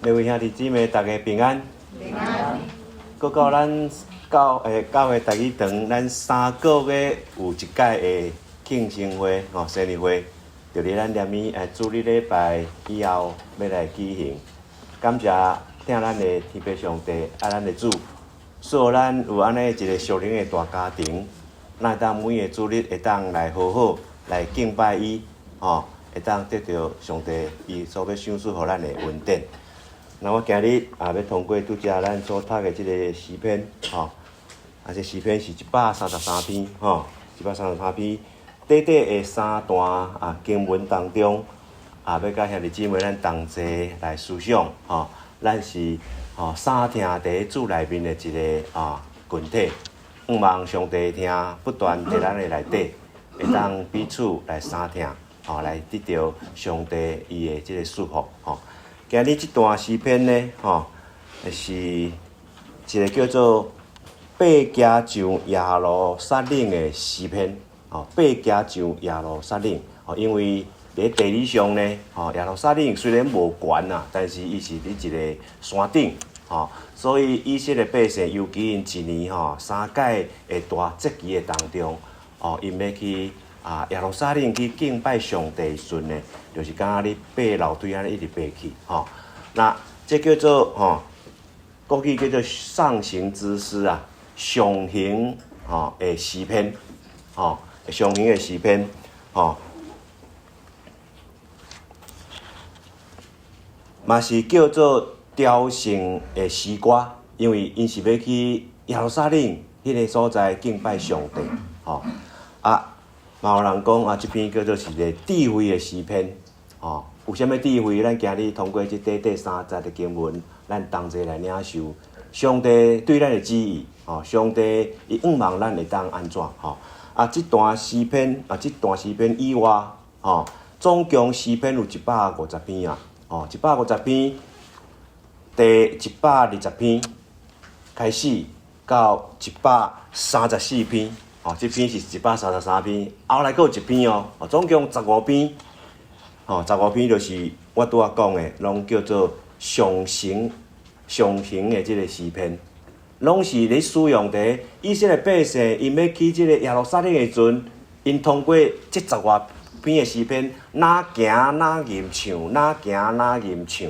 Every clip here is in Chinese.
每位兄弟姊妹，大家平安。平安。搁到咱教会大礼堂，咱3个月有一届的庆生会生日会，就伫咱念伊主日礼拜以后要来举行。感谢听咱的天父上帝，咱的主，使咱有安尼一个属灵的大家庭，咱会当每个主日会当来好好来敬拜伊，会当得到上帝伊所要赏赐予咱的恩典。那我今日也要通过拄则咱所读的即个诗篇，这诗篇是133篇，133篇，短短的3段经文当中，要甲兄弟姊妹咱同齐来思想，咱是三听伫主内面的一个群体，盼望上帝听不断伫咱的内底，会当彼此来三听，来得到上帝伊的即个祝福，今日这段诗篇呢，是一个叫做爬行上耶路撒冷的诗篇，爬行上耶路撒冷，因为伫地理上呢，耶路撒冷虽然无悬但是伊是伫一个山顶，所以以色列百姓，尤其因一年3届的大节期的当中，因要去耶路撒冷去敬拜上帝时呢，就是敢若你爬楼梯安尼一直爬去，那这叫做国语叫做上行之诗上行的诗篇，上行的诗篇，嘛是叫做雕成的诗歌，因为因是要去耶路撒冷迄个所在敬拜上帝，嘛有人讲这篇叫做是一个智慧的诗篇，有啥物智慧？咱今日通过这短短3节的经文，咱同齐来领受上帝对咱的旨意，上帝伊盼望咱会当安怎？这段诗篇以外，总共诗篇有150篇150篇，第120篇开始到134篇。这篇是133篇，后来佫有一篇总共15篇，15篇就是我拄仔讲的，拢叫做上行的即个诗篇，拢是咧使用伫以色列百姓因要去即个耶路撒冷的时阵，因通过这10外篇的诗篇，哪行哪吟唱，哪行哪吟唱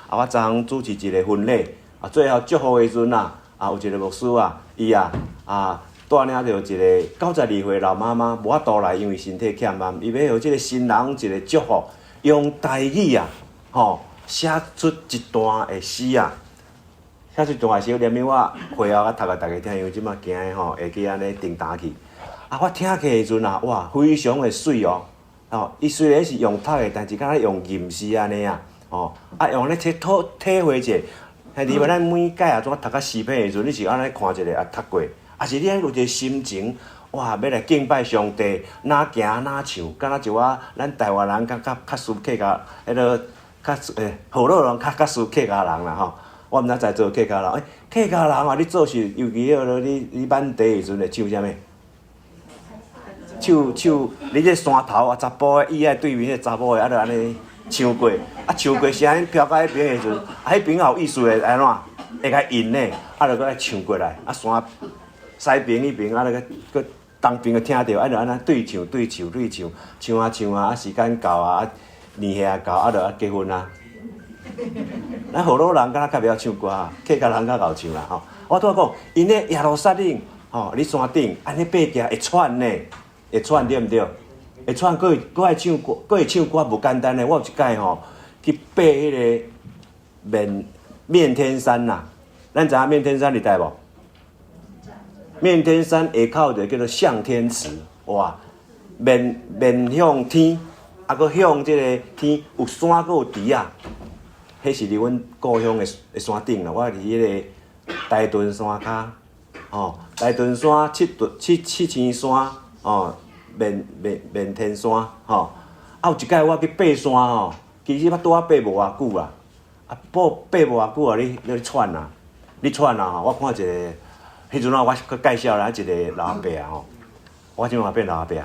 我昨昏主持一个婚礼，最后祝福的时阵有一个牧师伊带领着一个92岁老妈妈无法度来，因为身体欠慢，伊要互即个新人一个祝福，用台语写出一段的诗写出一段的诗，连我会后读给大家听，因为即马惊会去安尼定打去。我听起的时阵哇，非常的水伊虽然是用读的，但是敢若用吟诗安尼用咧体会者，兄弟们，咱每届怎读到诗篇的时阵，你是安尼看一个读过。是你有一个心情，要来敬拜上帝，哪行哪唱，敢若一寡咱台湾人较输客家，迄个河洛人较输客家人啦我毋知在做客家人，客家人你做事，尤其你满地的时阵会唱啥物？唱你这山头查甫的，伊爱对面迄查某的，就安尼唱过，唱过声飘到迄边的时阵，迄边有意思的安怎？会甲引呢，就搁来唱过来，山。西边迄边搁东边听到，就安尼对唱，唱时间到年岁到就结婚咱河洛人敢若较袂晓唱歌，客家人较会唱啦我拄仔讲，因咧耶路撒冷伫山顶安尼爬行会喘呢，会喘对毋对？会喘，佫会唱歌，佫会唱歌无简单呢。我有一届去爬迄个面天山咱知影面天山伫代无？面天山下口就叫做向天池，面向天，佫向即个天有山佫有池迄是伫阮故乡的山顶啦。我伫迄个大屯山骹，大屯山七星山，面天山，有一届我去爬山其实我拄仔爬无偌久爬无偌久你喘你喘我看一个。迄阵我佮介绍一个老阿伯我即马变老阿伯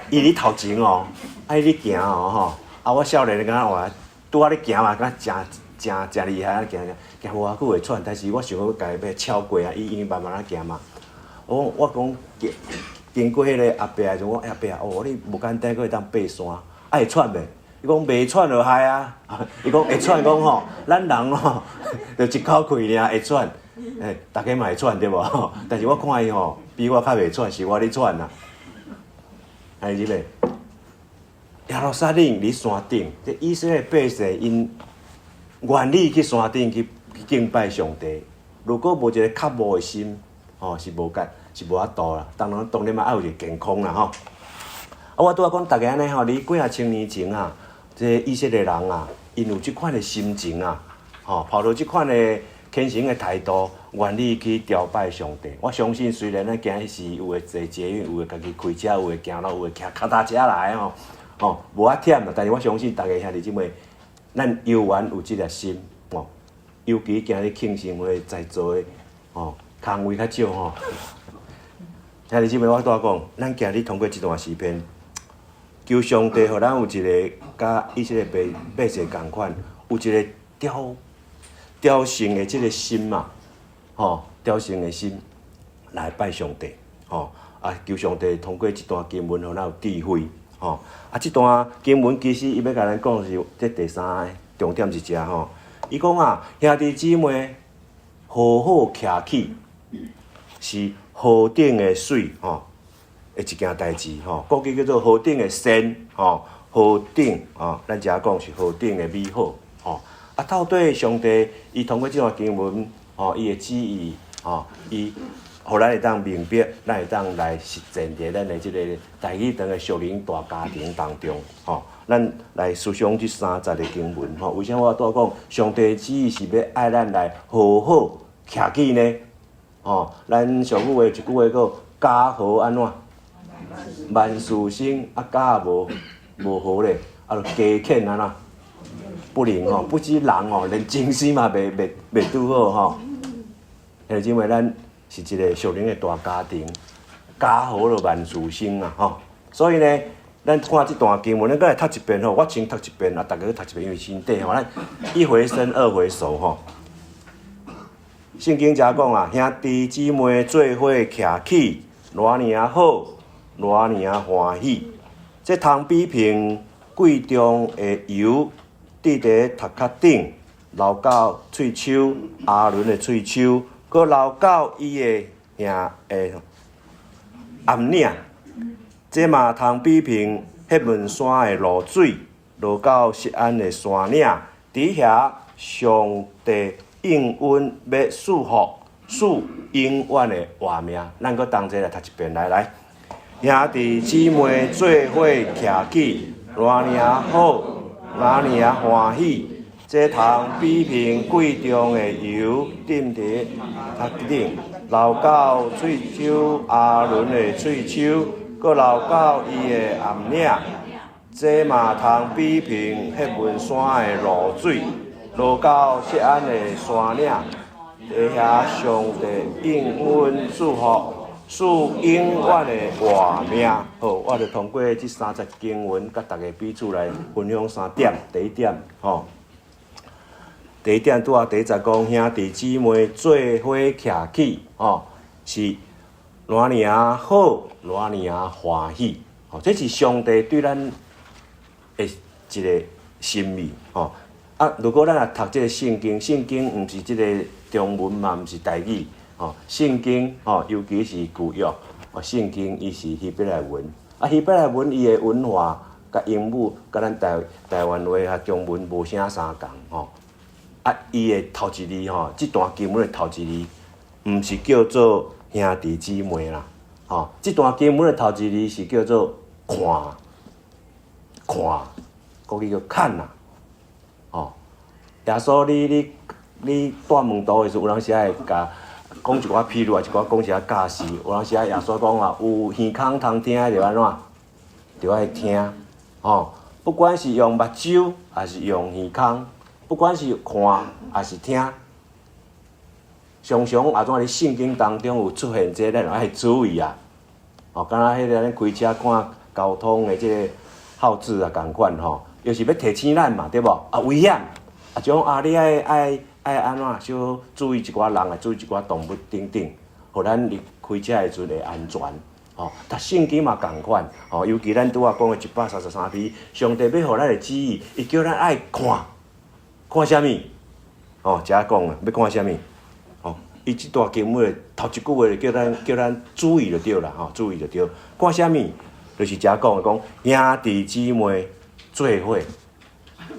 伊伫头前伊咧行我少年敢若拄仔咧行嘛，敢真厉害，行偌久会喘，但是我想要家己要超过啊，伊慢慢行嘛。我讲经过迄个阿伯的时候，我阿伯啊，你无简单，佫会当爬山，会喘袂？伊讲袂喘就害啊！伊讲会喘，讲吼，咱人吼，就一口气尔会喘，大家嘛会喘对无？但是我看伊吼，比我较袂喘，是我咧喘啦。还是咧，耶路撒冷伫山顶，这以色列百姓因愿意去山顶去敬拜上帝。如果无一个较无的心，是无法度啦。当然嘛，爱有一个健康啦吼。我拄仔讲，大家安尼吼，伫几啊千年前啊，这以色列人啊，因有即款的心情啊，抱着即款的虔诚的态度，愿意去朝拜上帝。我相信，虽然咱今日是有诶坐捷运，有诶家己开车，有诶行路，有诶骑脚踏车来无遐忝啦。但是我相信，大家兄弟姊妹，咱犹原有即个心尤其今日庆生会在座的空位较少兄弟姊妹，我拄仔讲，咱今日通过即段视频，求上帝，互咱有一个甲以色列百姓共款，有一个雕成的即个心嘛，雕成的心来拜上帝，求上帝通过即段经文，互咱有智慧，即段经文其实伊要甲咱讲是这第三个重点一只伊讲兄弟姊妹，好好徛起，是河顶的水的一件代志国语叫做河顶的山河顶咱遮讲是河顶的美好到底上帝伊通过即段经文伊的旨意伊互咱会当明白，咱会当来实践伫咱的即个台语堂的属灵大家庭当中咱来思想即30个经文为啥我拄仔讲上帝旨意是要爱咱来好好徛起呢？咱上句话一句话叫家和安怎？万事兴家无好咧，就家欠安怎？不灵不止人连精神嘛袂拄好兄弟姊妹，咱是一个属灵的大家庭，家和就万事兴所以呢，咱看即段经文，咱搁来读一遍我先读一遍大家去读一遍，因为心底咱一回生二回熟圣经遮讲兄弟姊妹做伙徛起，偌尔好，偌尔欢喜。这通比平贵重的油滴伫头壳顶，流到喙手阿伦的喙手，佮流到伊的兄的暗领。这嘛通比平迄门山的露水，落到锡安的山岭，伫遐上帝应允要祝福，赐永远的活命。咱搁同齐来读一遍，来，兄弟姊妹做伙徛起，偌尔好，偌尔欢喜。这通比平贵重的油浸伫头顶，流到喙手阿伦的喙手，搁流到伊的暗领。这嘛通比平迄文山的露水。落到锡安的山岭，伫遐上帝应允祝福，赐永远的活命。好，我就通过这30经文，甲大家彼此来分享3点。第一点，第一点拄第一节讲兄弟姊妹做伙徛起，是偌尔好，偌尔欢喜。这是上帝对咱的一个心意。如果咱来读这个圣经，圣经毋是这个中文嘛，毋是台语，圣经尤其是旧约，圣经伊是希伯来文，希伯来文伊的文化甲英语甲咱台湾话啊中文无啥相共伊的头一字这段经文的头一字，毋是叫做兄弟姊妹啦，这段经文的头一字是叫做看，国语叫看啦。耶稣，你带门徒的时候，有当时会甲讲一寡譬如，一寡讲一寡假事。有当时耶稣讲有耳孔通听的，就安怎？就爱听。不管是用目睭，还是用耳孔，不管是看还是听，常常也怎伫圣经当中有出现这，咱就爱注意敢若迄个咱开车看交通的这个号志共款又是要提醒咱嘛，对无？危险！啊，就讲啊，你爱安怎小注意一寡人啊，注意一寡动物等等，互咱离开车的时阵会安全。哦，读圣经嘛共款，哦，尤其咱拄仔讲的133篇，上帝要互咱的旨意，伊叫咱爱看啥物？哦，遮讲啊，要看啥物？哦，伊即段经文头一句话就叫咱注意就对啦，吼、注意就对。看啥物？就是遮讲的讲兄弟姊妹做伙，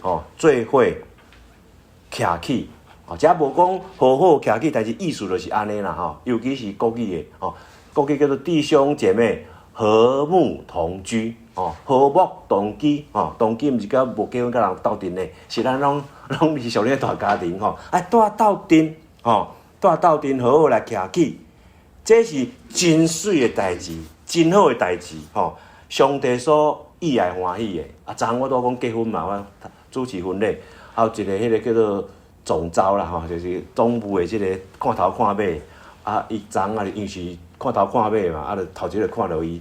哦，做伙徛起。哦，遮无讲好好徛起，但是意思就是安尼啦，吼、尤其是国语的，哦。国语叫做弟兄姐妹和睦同居，哦，和睦同居，哦，同居毋是甲无结婚甲人斗阵的，是咱拢是属于大家庭，吼，爱住斗阵，吼，住斗阵好好来徛起，这是真水的代志，真好的代志，吼，上帝所意爱欢喜的。啊，昨昏我拄讲结婚嘛，我主持婚礼，还有一个迄个叫做总招啦，吼，就是总务的即个看头看尾，啊，伊昨昏啊，因是看头看尾嘛，啊，就头前就看到伊。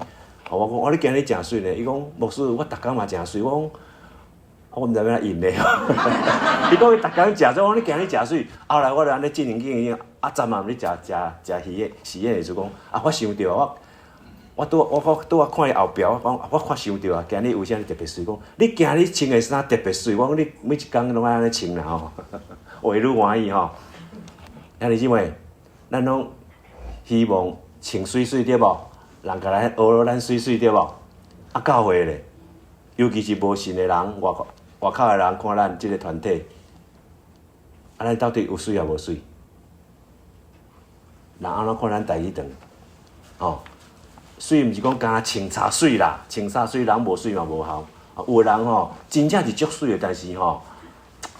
我讲，你今日诚水呢？伊讲，牧师，我逐工嘛诚水。我讲，我毋知要安怎应咧。伊讲伊逐工诚水，我讲你今日诚水。后来我就安尼进行啊，昨晚咧食喜宴的时讲，啊，我想到我拄啊看伊后壁，我讲我看想到啊，今日为啥你特别水？讲你今日穿的衫特别水。我讲你每一工拢爱安尼穿啦吼，话愈欢喜吼。兄弟姊妹，咱拢希望穿水水对无？人甲咱学咱水水对无？啊，教会咧，尤其是无信的人，外口的人看咱即个团体，啊，咱到底有水也无水？人安怎看咱台语长？哦，水毋是讲干清茶水啦，清茶水人无水嘛无效。啊，有的人吼，真正是足水的，但是吼，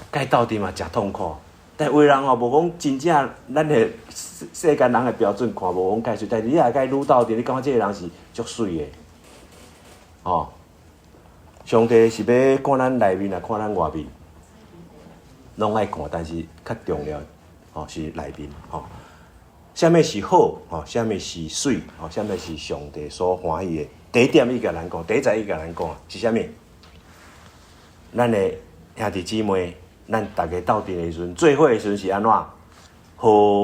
该斗阵嘛诚痛苦。但有的人吼，无讲真正咱的世间人的标准看无讲介水，但是你若甲伊愈斗阵，你感觉即个人是足水的，哦。上帝是要看咱内面，也看咱外面，拢爱看，但是较重要，哦是内面，哦。啥物是好，哦，啥物是水，哦，啥物是上帝所欢喜的。第一点伊甲咱讲，第一仔伊甲咱讲是啥物？咱的兄弟姊妹。咱大家斗阵的时阵，做伙的时阵是安怎？好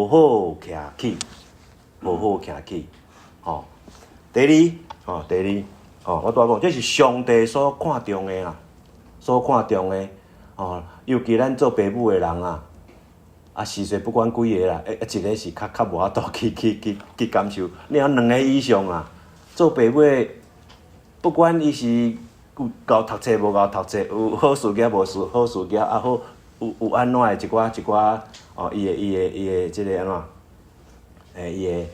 好徛起，好好徛起。哦，第二，我拄仔讲，这是上帝所看重的啦，所看重的。哦，尤其咱做爸母的人啊，啊，是说不管几个啦，一个是较无法度去感受。你要两个以上啊，做爸母的，不管伊是。够读册无够读册，有好事业无好事业，啊好有安怎的一寡哦，伊的即个安怎？伊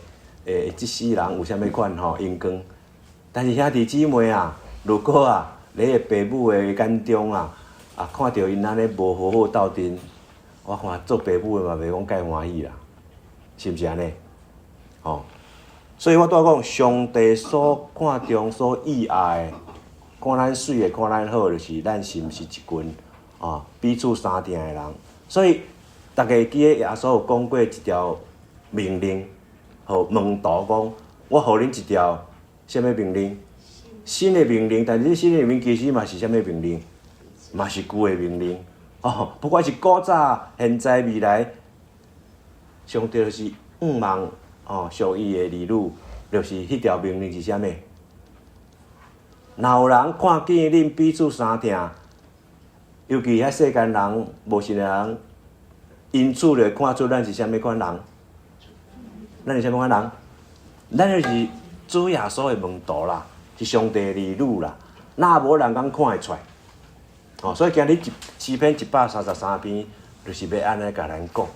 的即世人有啥物款吼因光？但是兄弟姊妹啊，如果啊，你的爸母的眼中啊，看到因安尼无好好斗阵，我看做爸母的嘛袂讲介欢喜啦，是毋是安尼？哦，所以我拄仔讲，上帝所看重、所喜爱的。看咱水的，看咱好，就是咱是毋是一群啊彼此相挺的人。所以大家记得耶稣有讲过一条命令，互门徒讲：我互恁一条什么命令？新的命令。但是新的命令其实嘛是什么命令？嘛是旧的命令。哦，不管是古早、现在、未来，上帝就是望哦属伊的儿女，就是迄条命令是啥物？若有人看见恁彼此相挺，尤其遐世间人、无信的人，因此就看出咱是啥物款人。咱是啥物款人？咱就是主耶稣的门徒啦，是上帝的儿女啦。哪无人敢看会出来？哦，所以今日诗篇133篇，就是要安尼甲咱讲。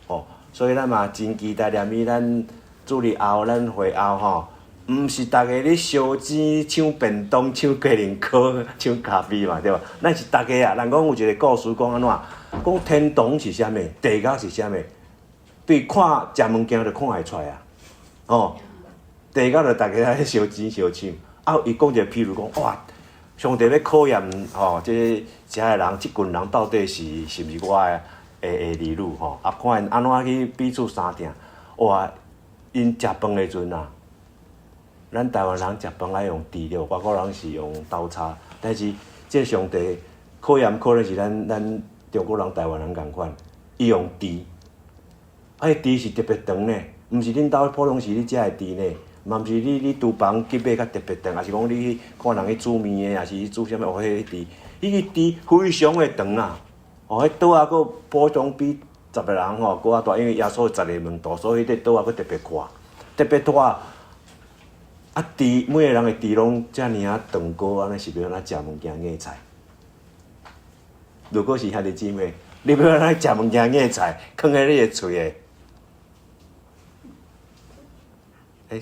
哦，所以咱嘛真期待念伊咱主日后咱会后吼。毋是逐个咧烧钱、抢便当、抢鸡零壳、抢咖啡嘛，对吧？咱是逐个啊，人讲有一个故事，讲安怎？讲天堂是啥物？地狱是啥物？对，看食物件就看会出来啊。哦，地狱就逐个咧烧钱、烧抢。啊，伊讲一个譬如讲，哇，上帝要考验吼，即遮个人、即群人到底是毋是我的儿女吼？啊，看因安怎去彼此相挺。哇，因食饭的时阵啊。咱台湾人食饭爱用猪肉，外国人是用刀叉，但是这上帝考验可能是咱中国人、台湾人共款，伊用猪，迄猪是特别长呢，毋是恁兜普通时你食的猪呢，嘛毋是你厨房去买较特别长，还是讲你去看人去煮面的，还是去煮啥物？哦，迄猪，迄个猪非常的长啊！哦，迄刀啊，佫普通比10个人吼佫较大，因为耶稣10个门徒，所以迄刀啊佫特别宽，特别大。啊，猪每个人的猪拢遮尔啊长高，安尼是要安怎食物件硬菜？如果是兄弟姊妹，你要安怎食物件硬菜，放喺你的喙诶？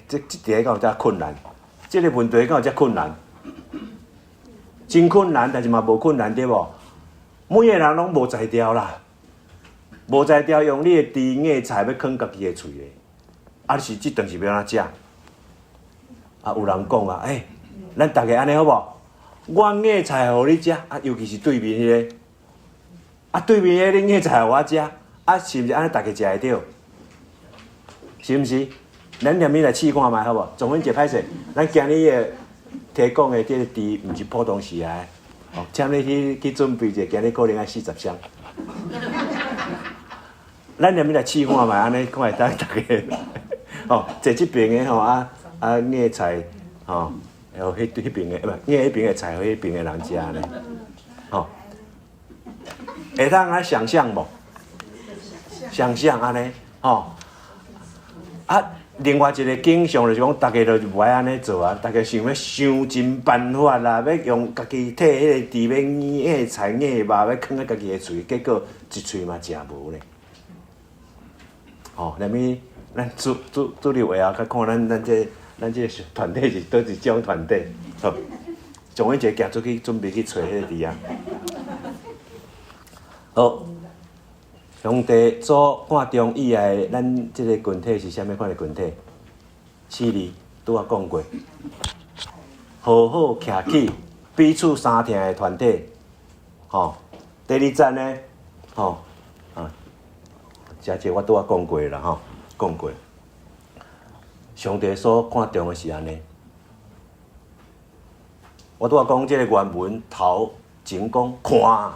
这题敢有遮困难？这个问题敢有遮困难？真困难，但是嘛无困难对无？每个人拢无才调啦，无才调用你的猪硬菜要放家己的喙诶，啊是即顿是要安怎食？啊，有人讲啊，咱大家安尼好无？我硬菜互你食，啊，尤其是对面迄个，啊，对面迄个你硬菜互我食，啊，是毋是安尼大家食会着？是毋是？咱念伊来试看觅好无？总分一歹势，咱今日的提供的这个猪，毋是普通时来，哦，请你去准备者，今日可能要40箱。咱念伊来试看觅，安尼看会当大家，哦，坐即边的吼硬菜吼，然后迄边的，硬迄边的菜，互迄边的人食呢，吼，会当安想象无？想象安尼，吼，啊。另外一个景象就是讲，大家就无爱安尼做啊，大家想尽办法啦，要用家己摕迄个猪要硬菜硬肉，要囥喺家己的喙，结果一喙嘛食无呢。哦，那么咱主流话啊，甲看咱这团体是倒一种团体，好，从迄一行出去准备去找迄个猪啊。好。兄弟组看中以外，咱即个群体是啥物款的群体？4字拄仔讲过，好好徛起，彼此相挺的团体。吼，第2站呢，吼这我拄仔讲过啦，吼，讲过。上帝所看重的是安尼。我拄仔讲即个原文头前讲看。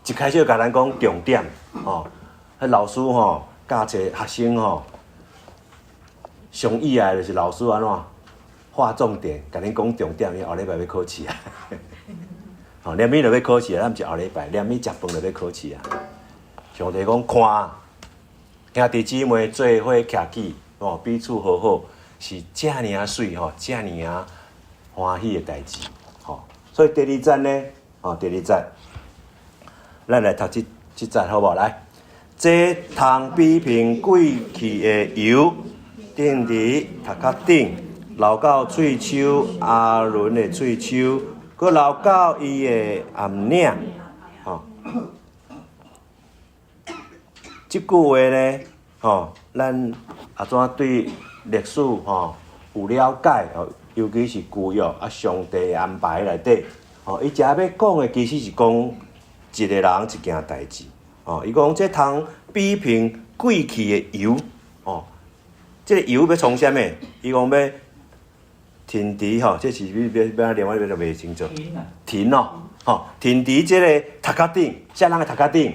一开始甲咱讲重点，吼，迄老师吼教册学生吼，上意外就是老师安怎划重点，甲恁讲重点，伊后礼拜要考试啊。吼，念伊就要考试啊，咱毋是后礼拜，念伊食饭就要考试啊。上帝讲看，兄弟姊妹做伙徛起，吼，彼此和好，是遮尔啊水吼，遮尔啊欢喜的代志，吼。所以第2站呢，吼，第2站。咱来读即节好无？来，这通比平贵气的油，顶伫头壳顶，流到喙鬚阿伦的喙鬚，佮流到伊的颔领，吼。即句话呢，吼，咱也怎对历史吼有了解？吼，尤其是旧约上帝安排内底，吼，伊遮要讲的其实是讲。一个人一件代志，哦，伊讲这通比平贵气的油，哦，这个油要从啥物？伊讲要停伫吼，这是要另外就袂清楚。停哦，吼，停伫这个头壳顶，啥人的头壳顶？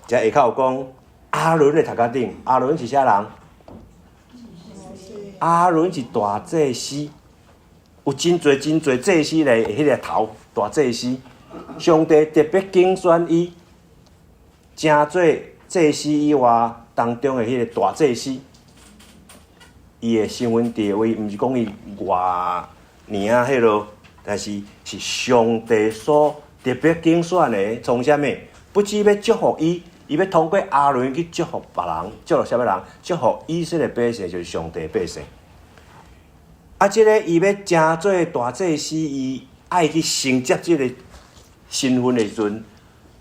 这下口有讲阿伦的头壳顶，阿伦是啥人？阿伦是大祭司，有真侪祭司嘞，迄个头大祭司。上帝特别拣选伊，正做祭司以外当中的迄个大祭司，伊的身份地位，毋是讲伊外年啊迄落，但是是上帝所特别拣选的。从啥物？不只要祝福伊，伊要通过阿伦去祝福别人，祝福啥物人？祝福以色列百姓，就是上帝百姓。啊，即个伊要正做大祭司，伊爱去承接即个。身份的时阵，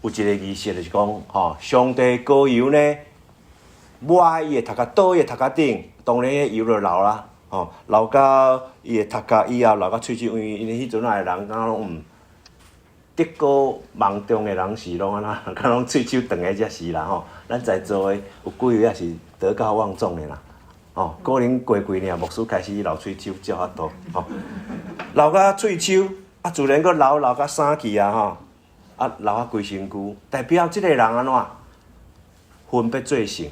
有一个仪式，就是讲，吼，上帝膏油呢，抹伊的头壳，倒伊的头壳顶，当然迄油就流啦，吼，流到伊的头壳以后，流到喙鬚，因为迄阵仔的人敢拢德高望重的人是拢安怎，敢拢喙鬚长的才是啦，吼，咱在座的有几位也是德高望重的啦，吼，可能过几年牧师开始流喙鬚，照遐多，吼，流到喙鬚。啊，自然佫流到衫去啊吼，流啊规身躯，代表即个人安怎分别做圣，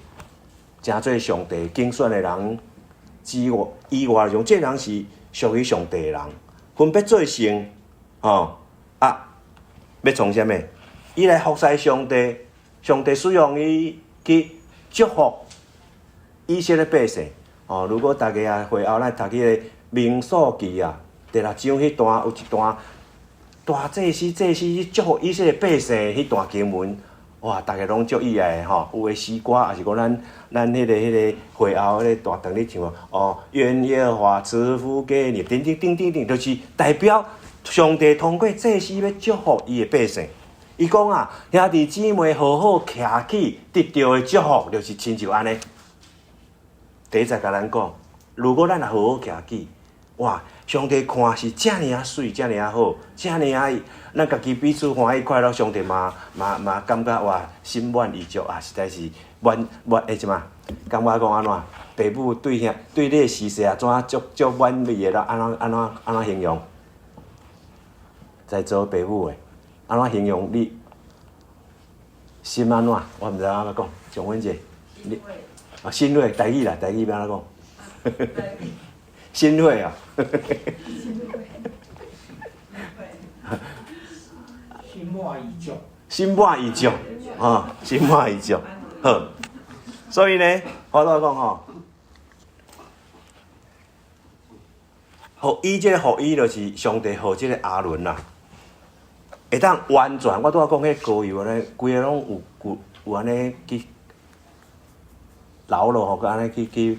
真做上帝竞选的人以外种，即个人是属于上帝的人，分别做圣，要从啥物？伊来服侍上帝，上帝使用伊去祝福以色列百姓。如果大家啊会后咱读迄个民数记啊，第6章迄段有一段大祭司去祝福以色列百姓迄段经文，哇，大家拢足意爱的有诶诗歌，也是讲咱迄个会后迄个大堂咧唱愿耶和华赐福给你，等，就是代表上帝通过祭司要祝福伊诶百姓。伊讲啊，兄弟姊妹好好徛起，得到诶祝福就是亲像安尼。第一再甲咱讲，如果咱也好好徛起，哇，上帝看是遮尔啊水，遮尔啊好，遮尔啊，咱家己彼此欢喜快乐，上帝嘛感觉哇心满意足啊，实在是满什么？感觉讲安怎？爸母对你的事实啊，足满意的啦，安怎形容？在做爸母的，安怎形容你心安怎？我毋知安怎讲，蒋文姐，你欣慰，台语啦，台语要安怎讲？欣慰啊！心满意足，心满意足，心满意足，好。所以呢，我都讲伊就是上帝互即个亚伦啦，会当完全，我拄仔讲迄膏油安尼，规个拢有安尼去流落，安尼去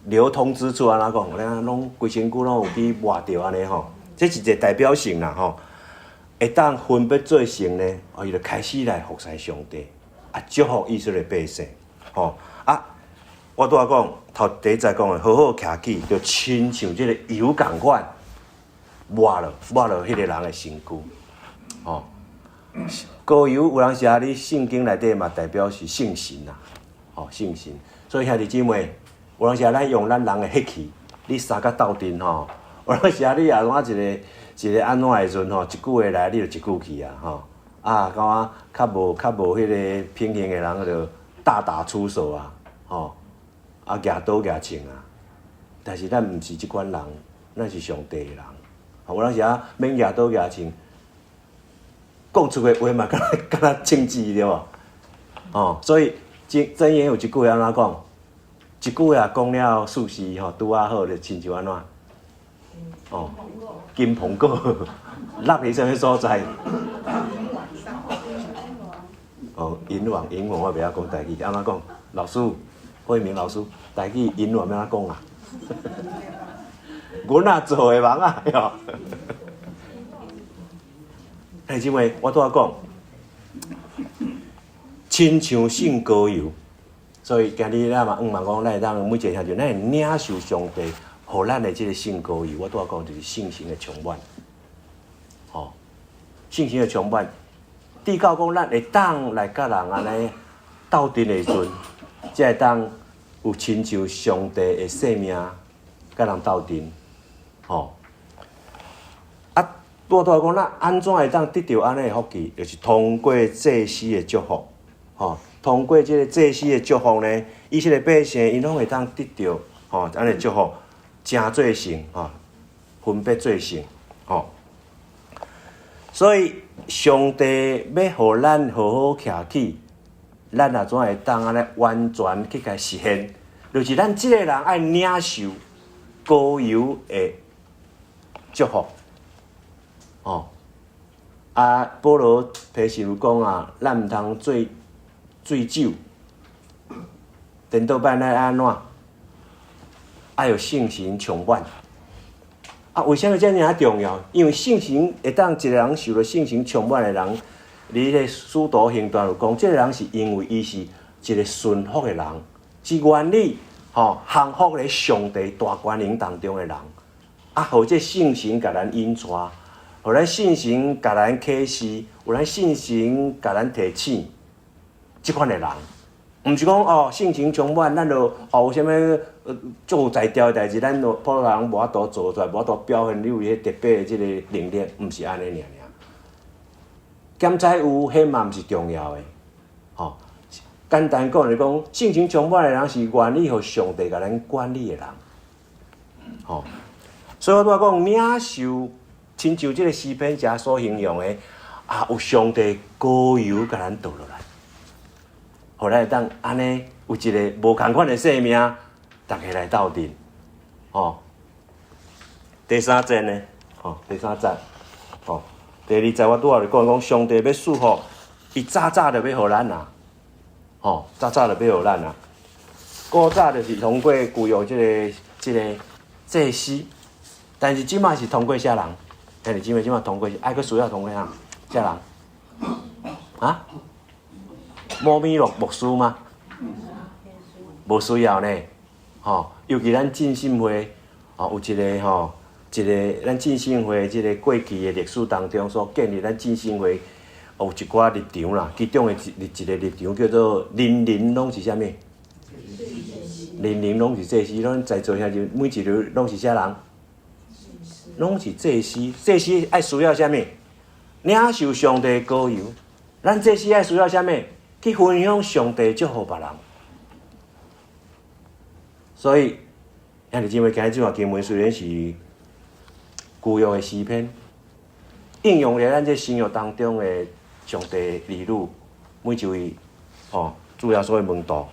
流通之处安怎讲？咱拢规身躯拢有去抹着安尼这是一个代表性啦会当分别做圣呢，伊就开始来服侍上帝，祝福以色列百姓我拄仔讲第一再讲的，好好徛起，就亲像即个油共款，抹落迄个人的身躯膏油有人写你圣经内底嘛，代表是圣神啦圣神。所以兄弟姊妹，有人写咱用咱人的血气，你撒甲斗阵有人写你也怎一个安怎的时阵一句话来，你就一句去啊感觉较无迄个品行的人就大打出手举刀举枪啊。但是咱毋是即款人，咱是上帝的人。有人写免举刀举枪，讲出的话嘛，敢若政治对无？所以箴言有一句安怎讲？一句啊讲了事事拄啊好，就亲像安怎？金苹果落伫啥物所在？银王，我袂晓讲台语，安怎讲？老师，慧明老师，台语银王要安怎讲啊？阮啊做诶忙啊，弟兄妹，我拄仔讲，亲像圣膏油，所以今日咱嘛讲，咱会当每一个兄弟，咱会领受上帝互咱的即个圣膏油。我拄仔讲就是圣神的充满，圣神的充满。地教讲，咱会当来甲人安尼斗阵的时阵，才会当有亲像上帝的生命，甲人斗阵。我拄仔讲，咱安怎会当得到安尼的福气？就是通过祭司的祝福，通过即个祭司的祝福呢，以色列百姓因拢会当得到安尼祝福，真做圣分别做圣所以上帝要互咱好好徛起，咱也怎会当安尼完全去甲实现？就是咱即个人爱领受膏油的祝福。保罗提示有讲啊，咱毋通醉酒，颠倒摆咱安怎？爱有圣神充满。为什么这么重要？因为圣神会当一个人受了圣神充满的人，你咧使徒行传有讲，这个人是因为伊是一个顺服的人，是愿意降服咧上帝大权能当中的人。互这圣神甲咱引带，互咱圣神甲咱启示，有咱圣神甲咱提醒，即款的人。毋是讲性情充满，咱就有啥物做才调的代志，咱就普通人无法度做出来，无法度表现你有迄特别的即个能力，毋是安尼尔。检查有，迄嘛毋是重要的。吼，简单讲就是讲，性情充满的人是愿意互上帝甲咱管理的人。吼，所以我拄仔讲领受，亲像即个诗篇遮所形容的，有上帝膏油甲咱倒落来，互咱会当安尼有一个无共款的生命，大家来斗阵。吼，第三节呢？吼，第三节，吼，第二节我拄仔就讲上帝要赐福，伊早早就要互咱啊，吼，早早就要互咱啊。古早就是通过旧约即个祭司，但是即摆是通过啥人？但是即摆通过，爱佫需要通过啥人？啊？摩米洛牧师吗？无需要呢，吼，尤其咱浸信会，吼，有一个咱浸信会即个过去的历史当中所建立，咱浸信会有一寡立场啦，其中的一个立场叫做人拢是啥物？人拢是祭司，咱在座兄弟每一个拢是啥人？拢是祭司。祭司爱需要啥物？领受上帝膏油。咱祭司爱需要啥物？去分享上帝祝福别人。所以，兄弟姊妹，今日这段经文虽然是旧约的诗篇，应用在咱这生活当中的上帝理路，每一位主要所的门徒，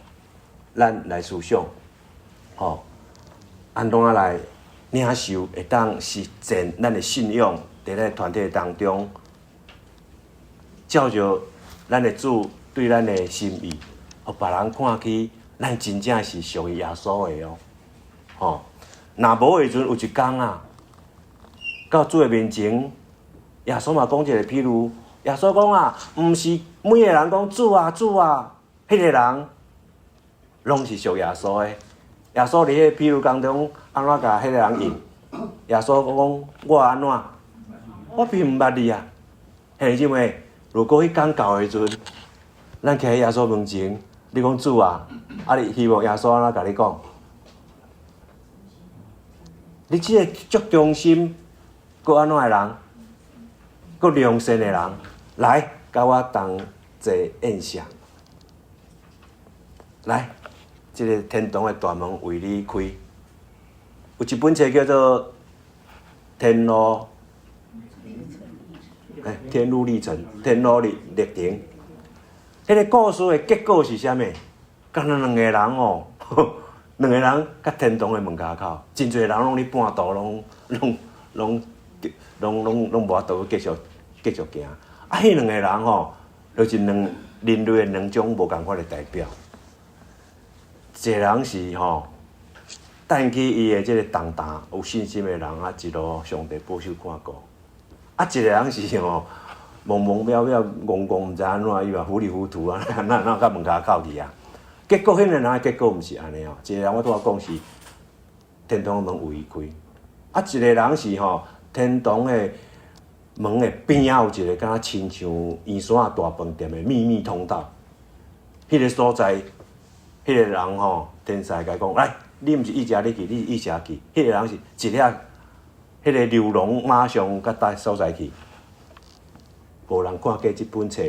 咱来思想，安怎来领受，会当实践咱的信仰，在咱团体当中，照着咱的主对咱的心意，互别人看起，咱真正是属于耶稣的哦。若无的时阵，有一天啊，到主的面前，耶稣嘛讲一个譬如，耶稣讲啊，毋是每个人讲主啊主啊，迄个人拢是属耶稣的。耶稣伫迄个譬如当中，安怎甲迄个人应？耶稣讲我安怎？我并毋捌你啊！兄弟姊妹，如果迄天到的时阵，咱徛喺耶稣面前，你讲主啊，你希望耶稣安怎甲你讲？你即个足忠心，搁安怎的人？搁良善的人，来甲我同坐宴席。来，即个天堂的大门为你开。有一本册叫做《天路》，天路历程，天路历程。迄个故事的结果是啥物？敢若两个人哦，两个人甲天堂的门口口，真侪人拢咧半途拢无法度继续行。啊，迄两个人吼，就是人类的两种无共款的代表。一个人是等起伊的即个重担有信心的人啊，一路上帝保守看顾。啊，一个人是懵懵渺渺、戆戆，毋知安怎，伊嘛糊里糊涂啊，那到门口口去啊。结果迄个人的结果毋是安尼哦，一个人我拄仔讲是天堂的门为伊开，啊，一个人是天堂的门的边仔有一个敢若亲像圆山大饭店的秘密通道，迄个所在，迄个人天使甲伊讲，来，你毋是一家你去，你是一家去，迄个人是一粒，迄个流浪马上甲带所在去，无人看过即本册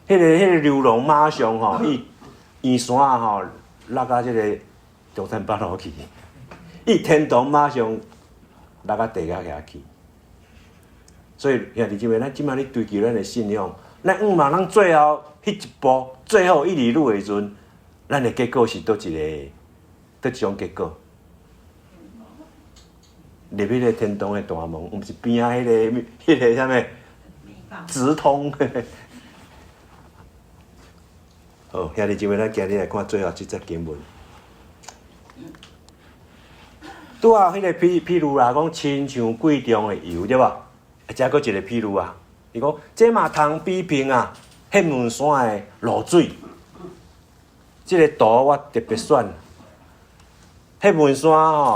迄个流浪马上伊圆山落到即个中山北路去，伊天堂马上落到地下遐去。所以兄弟姊妹，咱即摆咧追求咱的信仰，咱嘛咱最后迄一步，最后一里路的时阵，咱的结果是倒一种结果？入迄个天堂的大门，毋是边仔迄个啥物直通。好，兄弟姊妹，咱今日来看最后这则经文。拄啊，迄个譬如啦，讲亲像贵重的油，对吧？再搁一个譬如啊，伊讲这嘛通比拼啊，迄门山的露水。这个图我特别选。迄门山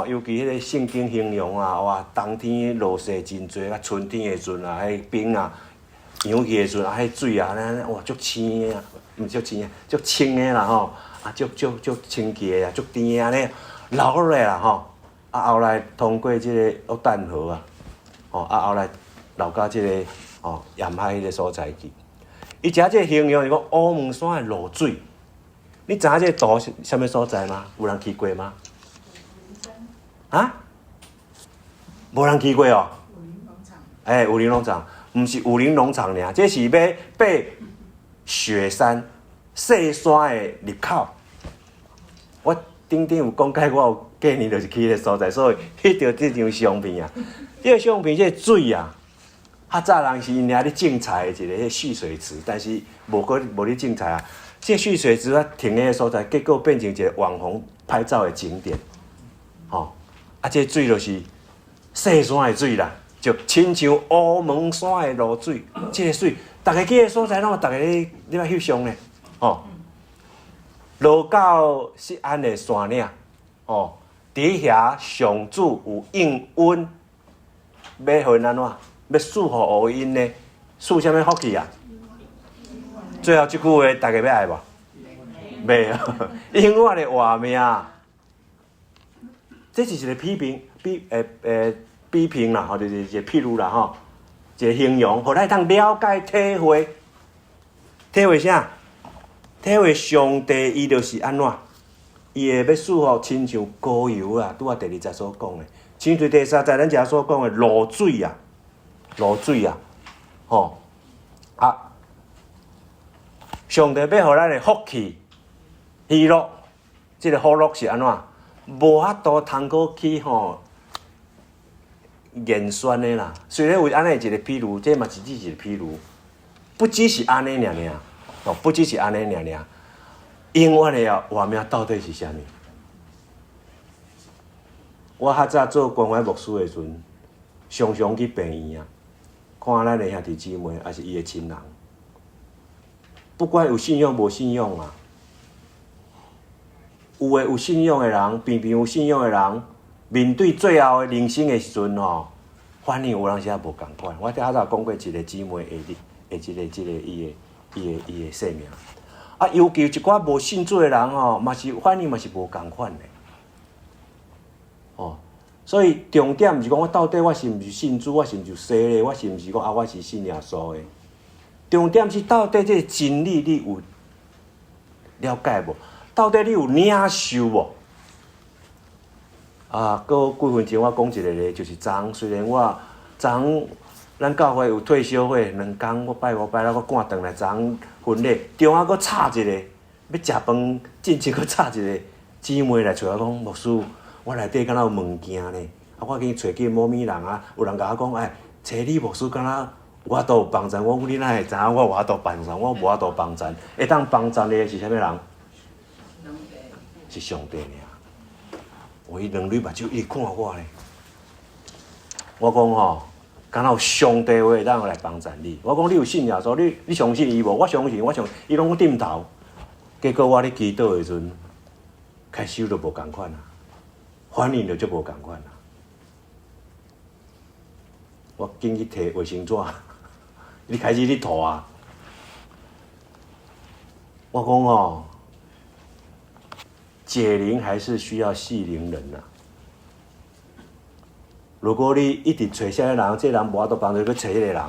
尤其迄个圣经形容啊，哇，冬天落雪真多，啊，春天的时阵啊，迄冰啊扬起的时阵啊，迄水啊，哇，足青的啊，毋足青的，足清的啦啊，足清气的啊，足甜的安尼流落来啦啊，后来通过即个约旦河啊，啊，后来流到即个沿海迄个所在去。伊食这形容是讲乌门山的露水。你知影这图是啥物所在吗？有人去过吗？啊？无人去过哦。武林农场。武林农场，毋是武林农场尔，这是要爬雪山细山的入口。我顶有讲解，我有过年就是去迄个所在，所以翕到这张相片啊。这个相片，这个水啊，较早人是因遐咧种菜的一个蓄水池，但是无咧种菜啊。这个蓄水池啊停的所在，结果变成一个网红拍照的景点。这个水就是细山的水啦，就亲像乌门山的露水。这个水，大家去个所在，拢大家咧翕相呢。落到锡安的山岭，伫遐上主有应允，要互因安怎？要赐互因呢？赐啥物福气啊？最后这句话大家要爱无？袂啊！因我的活命，这是一个比评啦，就是一个譬如啦，一个形容，互咱通了解体会啥？体会上帝，伊就是安怎？伊会要赐予亲像膏油啊，拄啊第2节所讲的，亲像第3节咱遮所讲的露水啊，上帝要互咱的福气、喜乐，这个福乐是安怎？无法度通过去言宣的啦。虽然有安尼一个譬如，这嘛是只是一个譬如，不只是安尼尔，不只是安尼尔。永远的活命到底是啥物？我较早做关怀牧师的时阵，常常去病院啊，看咱的兄弟姊妹，还是伊的亲人，不管有信仰无信仰啊，有信仰的人，偏偏有信仰的人，面对最后的人生的时阵反应有人是无共款。我较早讲过一个姊妹的伊的生命。尤其一寡无信主的人嘛是反应嘛是无共款的。所以重点毋是讲我到底我是毋是信主，我是毋是洗礼，我是毋是讲我是信耶稣的。重点是到底这个真理你有了解无？到底你有领受无？过几分钟我讲一个咧，就是虽然我咱教会有退休会，2天我拜5拜啦，我赶转来婚礼，中午佫插一个，要食饭进前佫插一个姊妹来找我讲，牧师，我内底敢若有物件呢，我去找去某物人啊，有人甲我讲，找你牧师敢若我都有帮衬，我你哪会知影我有法度帮衬？我无法度帮衬，会当帮衬的是啥物人？是上帝尔。伊2蕊目睭一直看我呢，我讲敢若有上帝会当来帮衬你。我讲你有信耶稣，你相信伊无？我相信，伊拢点头。结果我咧祈祷的时阵，开始就无共款啊，反应就无共款啊。我紧去摕卫生纸，你开始咧吐啊！我讲解铃还是需要系铃人啊。如果你一直找啥个人，这人无法度帮助，去找迄个人，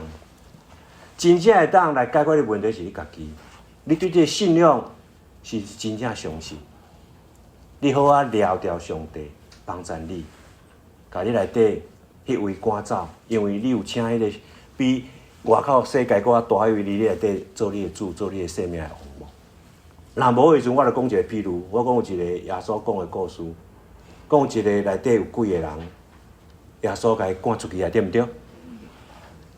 真正会当来解决你问题是你家己。你对这个信仰是真正相信，你好啊了掉上帝帮助你，甲你内底迄位赶走，因为你有请迄个比外口世界搁较大迄位你内底做你的主，做你的生命的王。若无的时阵，我就讲一个譬如，我讲有一个耶稣讲的故事，讲有一个内底有几个人。耶稣甲伊赶出去啊，对毋对？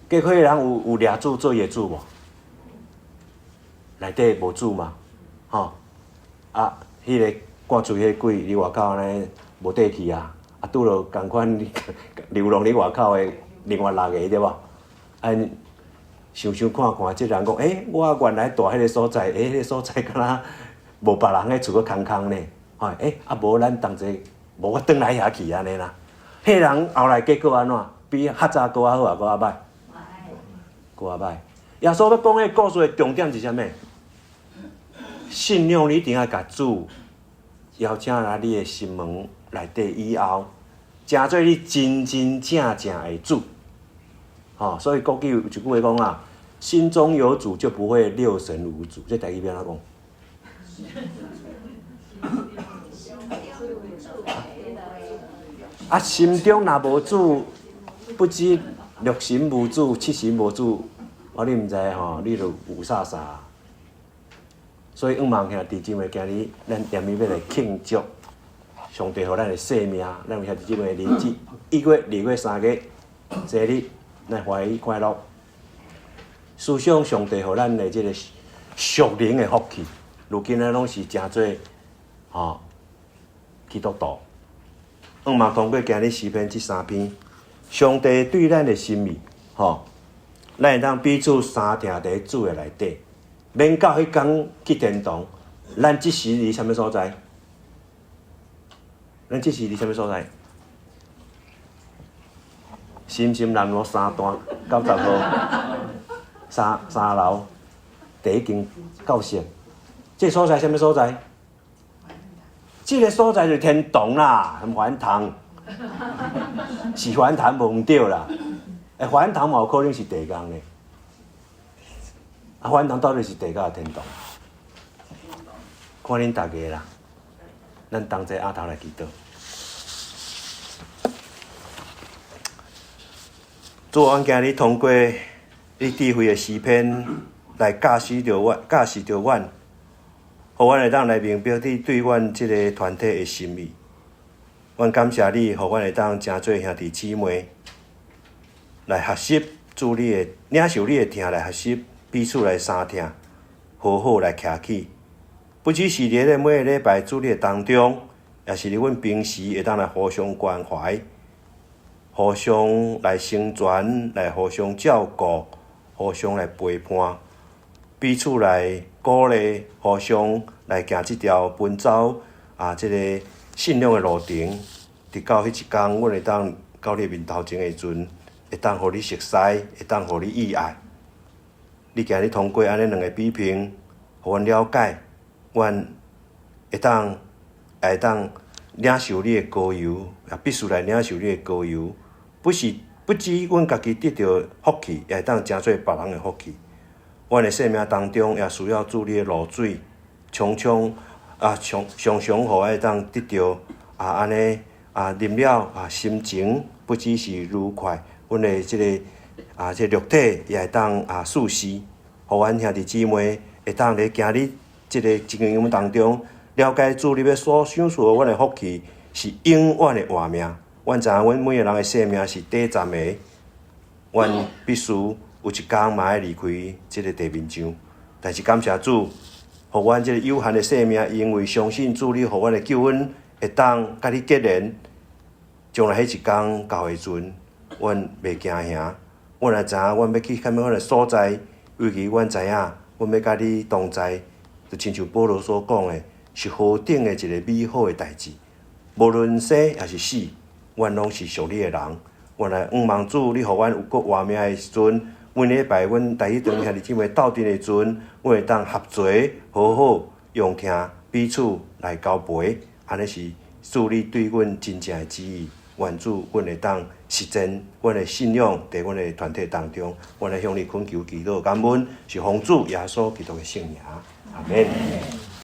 结果迄人有掠主做伊的主无？内底无主嘛，迄个赶出去迄鬼伫外口安尼无地去啊，拄着共款流浪伫外口的另外6个对无？想看，即人讲，我原来住迄个所在，迄个所在敢若无别人个厝个空呢，无咱同齐，无我转来遐去安尼啦。迄人后来结果安怎？比较早搁较好啊，搁较歹，搁较歹。耶稣要讲迄个故事的重点是啥物？信仰你一定要甲主邀请来你的心门内底以后，成做你真正的主。所以国语有一句话讲啊，心中有主就不会六神无主。这台语要安怎讲？啊，心中若无主，不知六神无主、七神无主，你毋知你就有啥啥。所以仰望兄弟姊妹，今日咱踮伊要来庆祝上帝予咱的生命，咱有兄弟姊妹日子1月、2月、3月生日，咱欢喜快乐。思想上帝予咱的这个属灵的福气，如今咱拢是真侪基督徒。仰望通过今日诗篇这3篇，上帝对咱的心意，咱会当彼此相听伫主的内底。免到迄天去天堂，咱即时伫啥物所在？咱即时伫啥物所在？深深南路3段90号3楼第1间教室，这所在啥物所在？这个所在就是天堂啦，梵堂，是梵堂无毋对啦。梵堂嘛有可能是地宫咧。梵堂到底是地甲天堂？看恁大家啦，咱同齐额头来祈祷。主，阮今日通过你智慧的诗篇来教示着阮，互阮会当来明白你对阮即个团体的心意。阮感谢你，互阮会当诚做兄弟姊妹来学习主你的领受你的听来学习。彼此来相听，好好来徛起。不只是伫每个礼拜主日当中，也是伫阮平时会当来互相关怀，互相来成全，来互相照顾，互相来陪伴，彼此来鼓励，互相来行即条奔走即个信仰的路程。直到迄一天，阮会当到你面头前的时阵，会当互你熟悉，会当互你意爱。你今日通过安尼2个比拼，互阮了解，阮会当领受你的膏油，也必须来领受你的膏油。不止阮家己得到福气，也会当诚做别人的福气。阮的生命当中也需要主你的露水，常常互会当得到安尼啉了心情不只是愉快，阮的即个。这肉体也会当舒适，互阮兄弟姊妹会当伫今日即个经验当中了解主你要所享受阮的福气是永远的活命。阮知影，阮每个人的生命是短暂的，阮必须有一天嘛要离开即个地面上。但是感谢主，互阮即个有限的生命，因为相信主你互阮的救恩会当甲你结连，将来迄一天到的时阵，阮袂惊吓。阮也知影，阮要去什么样的所在，尤其阮知影，阮要甲你同在，就亲像保罗所讲的，是何等的一个美好的代志。无论生也是死，阮拢是属你的人。阮来仰望主，你互阮有过活命的时阵，每礼拜阮第一堂兄弟姊妹斗阵的时阵，阮会当合作，好好用听，彼此来交陪，安尼是主你对阮真正的旨意。愿主，阮会当实践阮的信仰，在阮的团体当中，阮来向你恳求祈祷感恩，是奉主耶稣基督的圣名，阿免。